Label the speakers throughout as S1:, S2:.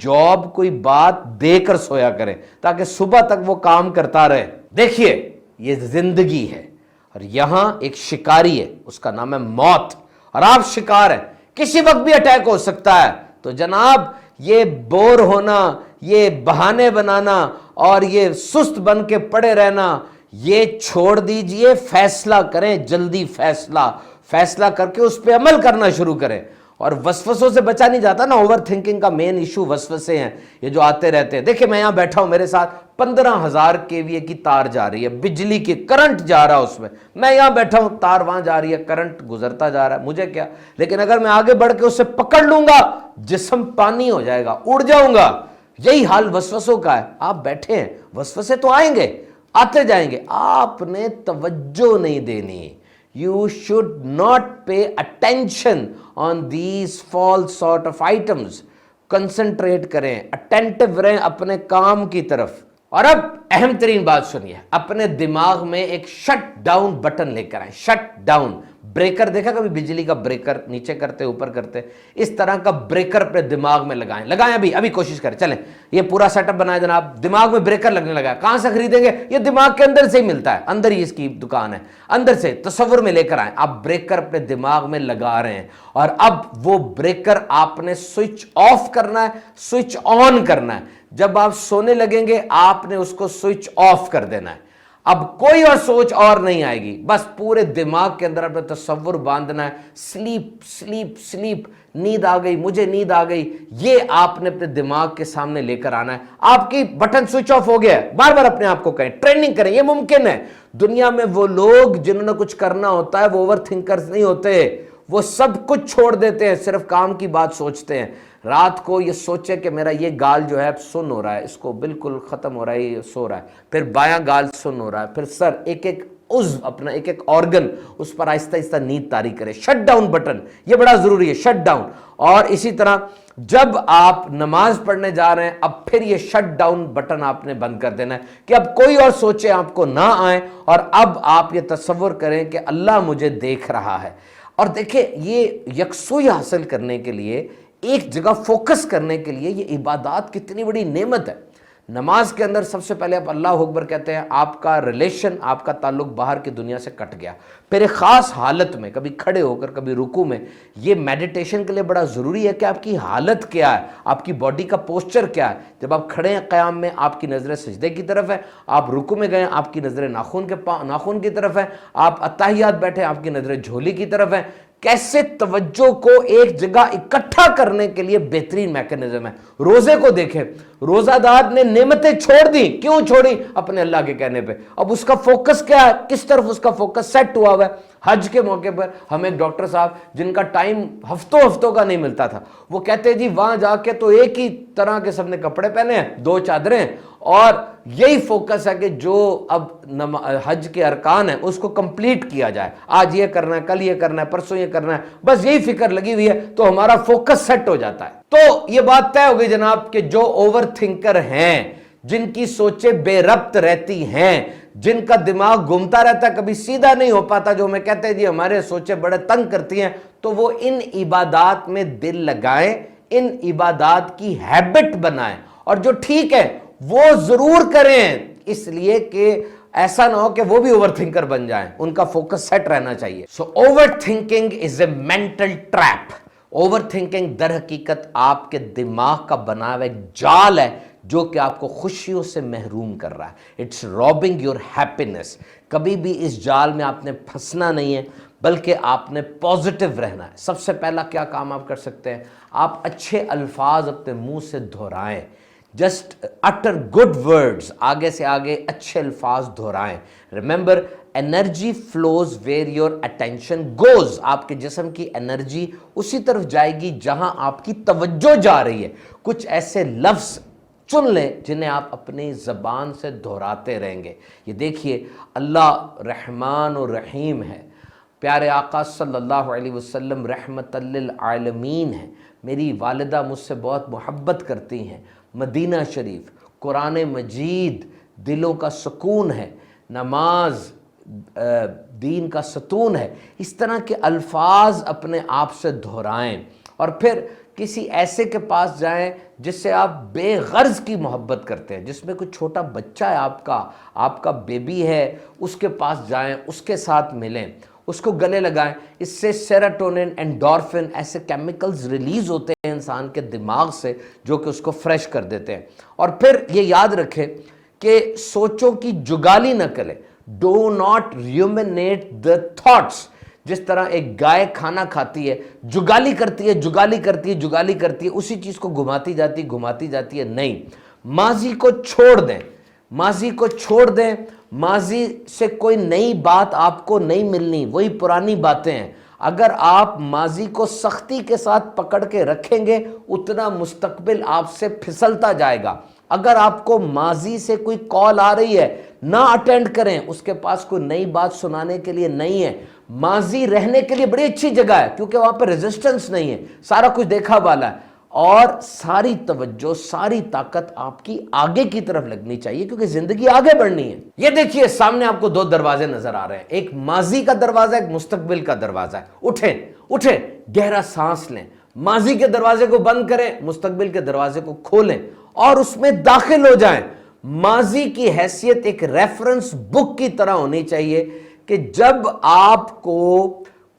S1: Job कोई बात देकर सोया करें ताकि सुबह तक वो काम करता रहे। देखिए ये जिंदगी है और यहां एक शिकारी है, उसका नाम है मौत, और आप शिकार हैं, किसी वक्त भी अटैक हो सकता है। तो जनाब ये बोर होना, ये बहाने बनाना और ये सुस्त बन के पड़े रहना, ये छोड़ दीजिए। फैसला करें, जल्दी फैसला करके उस पर अमल करना शुरू करें। और वसवसों से बचा नहीं जाता ना। ओवर थिंकिंग का मेन इशू वसवसे हैं, ये जो आते रहते हैं। देखिए मैं यहां बैठा हूं, मेरे साथ 15,000 केवीए की तार जा रही है, बिजली की करंट जा रहा है उसमें। मैं यहां बैठा हूं, तार वहां जा रही है, करंट गुजरता जा रहा है, मुझे क्या। लेकिन अगर मैं आगे बढ़ के उससे पकड़ लूंगा, जिस्म पानी हो जाएगा, उड़ जाऊंगा। यही हाल वसवसों का है। आप बैठे हैं, वसवसे तो आएंगे, आते जाएंगे, आपने तवज्जो नहीं देनी। You should not pay attention on these false sort of items. Concentrate करें, attentive रहें अपने काम की तरफ। और अब अहम तरीन बात सुनिए, अपने दिमाग में एक शट डाउन बटन लेकर आए। शट डाउन ब्रेकर देखा कभी, बिजली का ब्रेकर नीचे करते ऊपर करते, इस तरह का ब्रेकर अपने दिमाग में लगाएं। अभी कोशिश करें, चलें ये पूरा सेटअप बनाए जनाब। दिमाग में ब्रेकर लगने लगा है, कहां से खरीदेंगे? ये दिमाग के अंदर से ही मिलता है, अंदर ही इसकी दुकान है, अंदर से तस्वुर में लेकर आए। आप ब्रेकर अपने दिमाग में लगा रहे हैं और अब वो ब्रेकर आपने स्विच ऑफ करना है, स्विच ऑन करना है। जब आप सोने लगेंगे आपने उसको स्विच ऑफ कर देना है। अब कोई और सोच और नहीं आएगी, बस पूरे दिमाग के अंदर अपना तस्वुर बांधना है। स्लीप स्लीप स्लीप, नींद आ गई, मुझे नींद आ गई, ये आपने अपने दिमाग के सामने लेकर आना है। आपकी बटन स्विच ऑफ हो गया है, बार बार अपने आप को कहें, ट्रेनिंग करें, ये मुमकिन है। दुनिया में वो लोग जिन्होंने कुछ करना होता है वो ओवर थिंकर्स नहीं होते, वो सब कुछ छोड़ देते हैं, सिर्फ काम की बात सोचते हैं। रात को ये सोचे कि मेरा ये गाल जो है सुन्न हो रहा है, इसको बिल्कुल खत्म हो रहा है, ये सो रहा है, फिर बायां गाल सुन्न हो रहा है, फिर सर, एक एक उज़्व अपना, एक एक ऑर्गन, उस पर आहिस्ता आहिस्ता नींद तारी करे। शट डाउन बटन, ये बड़ा जरूरी है, शट डाउन। और इसी तरह जब आप नमाज पढ़ने जा रहे हैं, अब फिर ये शट डाउन बटन आपने बंद कर देना है कि अब कोई और सोचे आपको ना आए, और अब आप ये तसव्वुर करें कि अल्लाह मुझे देख रहा है। और देखिए ये यकसूई हासिल करने के लिए, एक जगह फोकस करने के लिए, ये इबादत कितनी बड़ी नेमत है। नमाज के अंदर सबसे पहले आप अल्लाह अकबर कहते हैं, आपका रिलेशन, आपका ताल्लुक बाहर की दुनिया से कट गया। फिर एक ख़ास हालत में, कभी खड़े होकर कभी रुकू में, ये मेडिटेशन के लिए बड़ा ज़रूरी है कि आपकी हालत क्या है, आपकी बॉडी का पोस्चर क्या है। जब आप खड़े हैं क़याम में, आपकी नज़रें सजदे की तरफ है, आप रुकू में गए, आपकी नज़रें नाखून की तरफ है, आप अत्ताहियात बैठे, आपकी नज़रें झोली की तरफ है। कैसे तवज्जो को एक जगह इकट्ठा करने के लिए बेहतरीन मैकेनिज्म है। रोजे को देखें, रोजादार ने नेमतें छोड़ दी, क्यों छोड़ी? अपने अल्लाह के कहने पे। अब उसका फोकस क्या है, किस तरफ उसका फोकस सेट हुआ हुआ है? हज के मौके पर हमें एक डॉक्टर साहब, जिनका टाइम हफ्तों का नहीं मिलता था, वो कहते जी वहां जाके तो एक ही तरह के सबने कपड़े पहने हैं, 2 चादरें, और यही फोकस है कि जो अब हज के अरकान है उसको कंप्लीट किया जाए। आज ये करना है, कल ये करना है, परसों ये करना है, बस यही फिक्र लगी हुई है, तो हमारा फोकस सेट हो जाता है। तो ये बात तय हो गई जनाब कि जो ओवर थिंकर हैं, जिनकी सोचें बेरब्त रहती हैं, जिनका दिमाग घूमता रहता है, कभी सीधा नहीं हो पाता, जो हमें कहते हैं जी हमारे सोचें बड़े तंग करती हैं, तो वो इन इबादात में दिल लगाएं, इन इबादात की हैबिट बनाएं, और जो ठीक है वो जरूर करें, इसलिए कि ऐसा ना हो कि वो भी ओवर थिंकर बन जाएं, उनका फोकस सेट रहना चाहिए। So overthinking is a mental trap. Overthinking दर हकीकत आपके दिमाग का बना हुआ एक जाल है जो कि आपको खुशियों से महरूम कर रहा है। It's robbing your happiness. कभी भी इस जाल में आपने फंसना नहीं है, बल्कि आपने पॉजिटिव रहना है। सबसे पहला क्या काम आप कर सकते हैं, आप अच्छे अल्फाज अपने मुंह से दोहराएं। जस्ट अटर गुड वर्ड्स, आगे से आगे अच्छे अल्फाज दोहराएं। Remember, energy flows where your attention goes. आपके जिस्म की एनर्जी उसी तरफ जाएगी जहां आपकी तवज्जो जा रही है। कुछ ऐसे लफ्ज़ चुन लें जिन्हें आप अपनी ज़बान से दोहराते रहेंगे। ये देखिए, अल्लाह रहमान और रहीम है, प्यारे आका सल्लल्लाहु अलैहि वसल्लम रहमतल लिल आलमीन है, मेरी वालिदा मुझसे बहुत मोहब्बत करती हैं, मदीना शरीफ, कुरान मजीद दिलों का सुकून है, नमाज दीन का सतून है। इस तरह के अल्फाज अपने आप से दोहराएं। और फिर किसी ऐसे के पास जाएं जिससे आप बेगर्ज की मोहब्बत करते हैं, जिसमें कोई छोटा बच्चा है आपका बेबी है, उसके पास जाएं, उसके साथ मिलें, उसको गले लगाएं। इससे सेरोटोनिन, एंडोर्फिन ऐसे केमिकल्स रिलीज होते हैं इंसान के दिमाग से जो कि उसको फ्रेश कर देते हैं। और फिर ये याद रखें कि सोचों की जुगाली न करें, डू नॉट र्यूमिनेट द थॉट्स। जिस तरह एक गाय खाना खाती है, जुगाली करती है, जुगाली करती है, जुगाली करती है, उसी चीज को घुमाती जाती है। नहीं, माजी को छोड़ दें, माजी को छोड़ दें। माजी से कोई नई बात आपको नहीं मिलनी, वही पुरानी बातें हैं। अगर आप माजी को सख्ती के साथ पकड़ के रखेंगे, उतना मुस्तकबिल आपसे फिसलता जाएगा। अगर आपको माजी से कोई कॉल आ रही है, ना अटेंड करें, उसके पास कोई नई बात सुनाने के लिए नहीं है। माजी रहने के लिए बड़ी अच्छी जगह है, क्योंकि वहां पर रेजिस्टेंस नहीं है, सारा कुछ देखा वाला है, और सारी तवज्जो, सारी ताकत आपकी आगे की तरफ लगनी चाहिए, क्योंकि जिंदगी आगे बढ़नी है। ये देखिए सामने आपको दो दरवाजे नजर आ रहे हैं, एक माजी का दरवाजा, एक मुस्तकबिल का दरवाजा है। उठें, गहरा सांस लें, माजी के दरवाजे को बंद करें, मुस्तकबिल के दरवाजे को खोलें और उसमें दाखिल हो जाएं। माजी की हैसियत एक रेफरेंस बुक की तरह होनी चाहिए कि जब आपको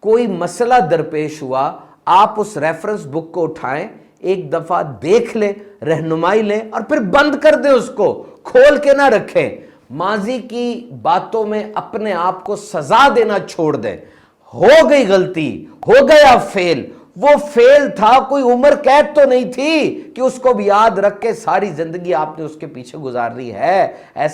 S1: कोई मसला दरपेश हुआ, आप उस रेफरेंस बुक को उठाएं, एक दफा देख लें, रहनुमाई लें और फिर बंद कर दें, उसको खोल के ना रखें। माजी की बातों में अपने आप को सजा देना छोड़ दें। हो गई गलती, हो गया फेल, वो फेल था, कोई उम्र कैद तो नहीं थी कि उसको भी याद रख के सारी जिंदगी आपने उसके पीछे गुजारनी है। ऐसा